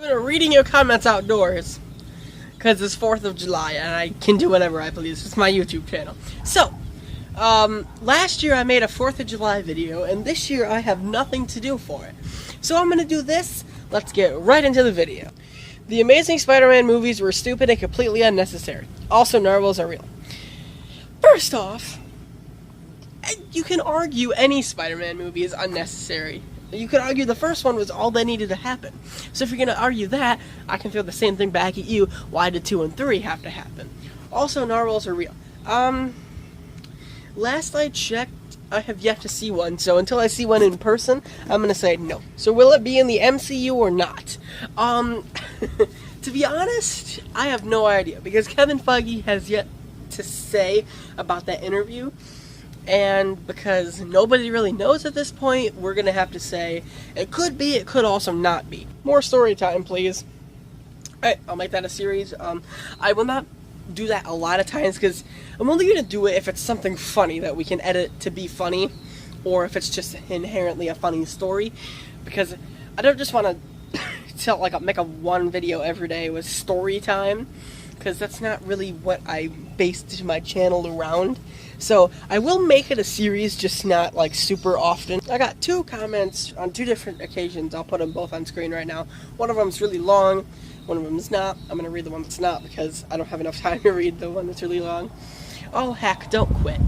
I'm reading your comments outdoors because it's 4th of July and I can do whatever I please. It's my YouTube channel. So, last year I made a 4th of July video and this year I have nothing to do for it. So I'm going to do this. Let's get right into the video. The Amazing Spider-Man movies were stupid and completely unnecessary. Also, narwhals are real. First off, you can argue any Spider-Man movie is unnecessary. You could argue the first one was all that needed to happen. So if you're going to argue that, I can throw the same thing back at you. Why did 2 and 3 have to happen? Also, narwhals are real. Last I checked, I have yet to see one. So until I see one in person, I'm going to say no. So will it be in the MCU or not? To be honest, I have no idea. Because Kevin Feige has yet to say about that interview. And because nobody really knows at this point, we're going to have to say it could be, it could also not be. More story time, please. Alright, I'll make that a series. I will not do that a lot of times because I'm only going to do it if it's something funny that we can edit to be funny, or if it's just inherently a funny story. Because I don't just want to make a one video every day with story time, because that's not really what I based my channel around. So I will make it a series, just not like super often. I got 2 comments on 2 different occasions. I'll put them both on screen right now. One of them is really long, one of them is not. I'm gonna read the one that's not because I don't have enough time to read the one that's really long. Oh heck, don't quit.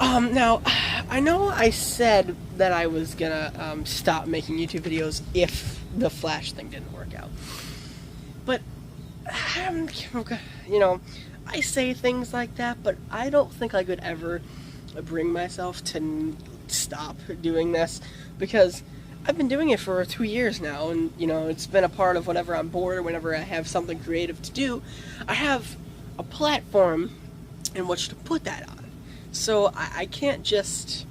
Now, I know I said that I was gonna stop making YouTube videos if the Flash thing didn't work out. But, you know, I say things like that, but I don't think I could ever bring myself to stop doing this, because I've been doing it for 2 years now, and, you know, it's been a part of whenever I'm bored or whenever I have something creative to do. I have a platform in which to put that on. So I can't just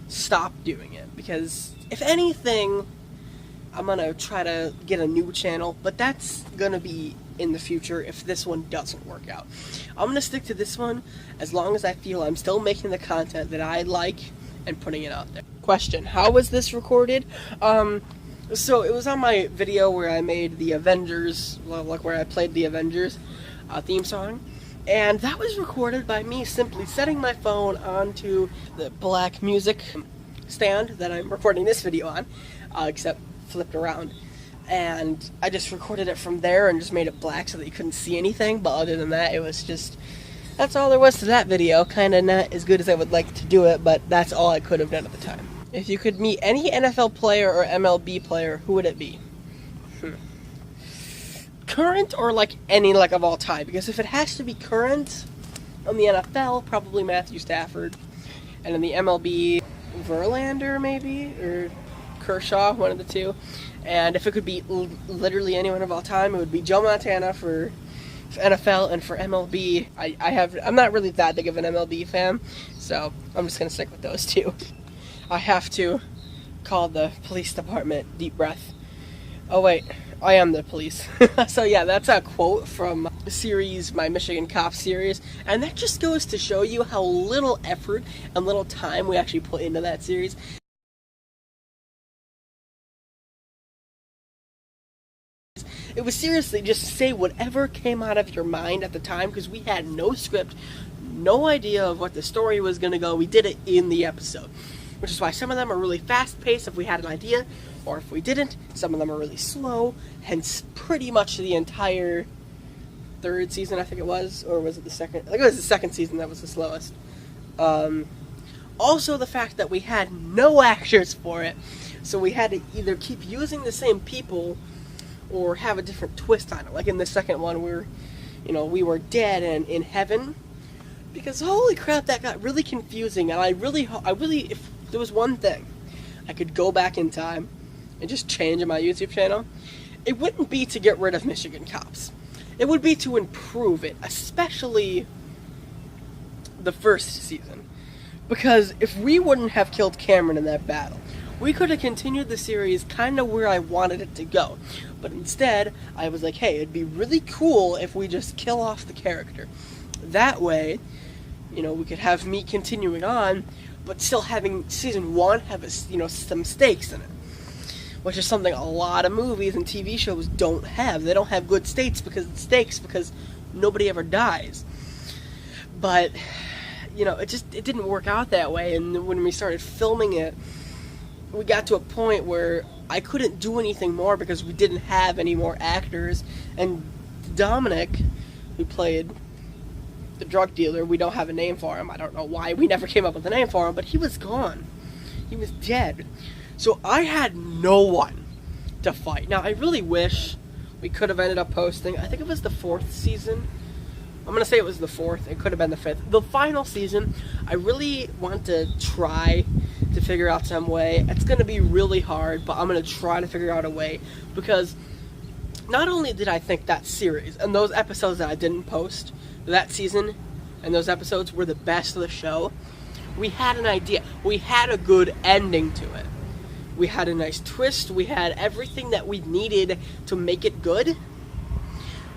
stop doing it, because if anything, I'm gonna try to get a new channel, but that's gonna be in the future if this one doesn't work out. I'm gonna stick to this one as long as I feel I'm still making the content that I like and putting it out there. Question: how was this recorded? So it was on my video where I made the Avengers, like where I played the Avengers theme song, and that was recorded by me simply setting my phone onto the black music stand that I'm recording this video on, except flipped around. And I just recorded it from there and just made it black so that you couldn't see anything, but other than that, it was just, that's all there was to that video. Kinda not as good as I would like to do it, but that's all I could have done at the time. If you could meet any NFL player or MLB player, who would it be? Current or like any like of all time? Because if it has to be current, on the NFL, probably Matthew Stafford. And in the MLB, Verlander maybe? Or Kershaw, one of the two. And if it could be literally anyone of all time, it would be Joe Montana for NFL, and for MLB, I'm not really that big of an MLB fan, so I'm just gonna stick with those 2. I have to call the police department. Deep breath. Oh wait, I am the police. So yeah, that's a quote from the series, my Michigan Cop series, and that just goes to show you how little effort and little time we actually put into that series. It was seriously just say whatever came out of your mind at the time, because we had no script, no idea of what the story was going to go. We did it in the episode, which is why some of them are really fast-paced if we had an idea, or if we didn't, some of them are really slow, hence pretty much the entire 3rd season, I think it was, or was it the 2nd? I think it was the 2nd season that was the slowest. Also the fact that we had no actors for it, so we had to either keep using the same people or have a different twist on it. Like in the 2nd one, we were dead and in heaven, because holy crap, that got really confusing. And I really, if there was one thing I could go back in time and just change in my YouTube channel, it wouldn't be to get rid of Michigan Cops. It would be to improve it, especially the 1st season, because if we wouldn't have killed Cameron in that battle, we could have continued the series kind of where I wanted it to go. But instead, I was like, hey, it'd be really cool if we just kill off the character. That way, you know, we could have me continuing on, but still having season 1 have some stakes in it. which is something a lot of movies and TV shows don't have. They don't have good stakes because nobody ever dies. But it didn't work out that way. And when we started filming it, we got to a point where I couldn't do anything more because we didn't have any more actors. And Dominic, who played the drug dealer, we don't have a name for him. I don't know why we never came up with a name for him, but he was gone. He was dead. So I had no one to fight. Now, I really wish we could have ended up posting, I think it was the 4th season. I'm going to say it was the 4th. It could have been the 5th. The final season, I really want to try to figure out some way. It's going to be really hard, but I'm going to try to figure out a way, because not only did I think that series and those episodes that I didn't post that season and those episodes were the best of the show, we had an idea. We had a good ending to it. We had a nice twist. We had everything that we needed to make it good.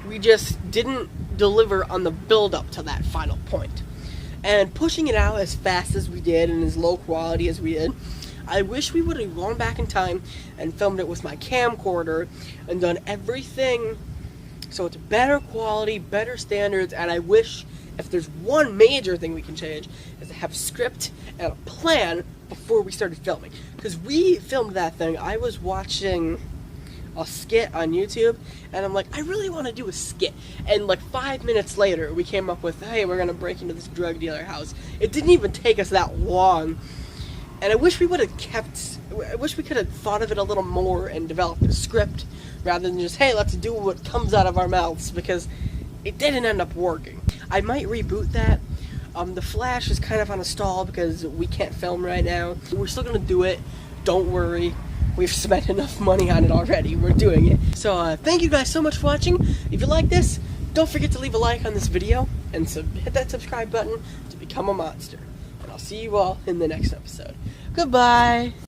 We just didn't deliver on the build-up to that final point. And pushing it out as fast as we did and as low quality as we did, I wish we would have gone back in time and filmed it with my camcorder and done everything so it's better quality, better standards. And I wish, if there's one major thing we can change, is to have a script and a plan before we started filming. Because we filmed that thing, I was watching a skit on YouTube, and I'm like, I really want to do a skit. And like 5 minutes later, we came up with, hey, we're going to break into this drug dealer house. It didn't even take us that long. And I wish we could have thought of it a little more and developed a script rather than just, hey, let's do what comes out of our mouths, because it didn't end up working. I might reboot that. The Flash is kind of on a stall because we can't film right now. We're still going to do it. Don't worry. We've spent enough money on it already. We're doing it. So thank you guys so much for watching. If you like this, don't forget to leave a like on this video and hit that subscribe button to become a monster. And I'll see you all in the next episode. Goodbye.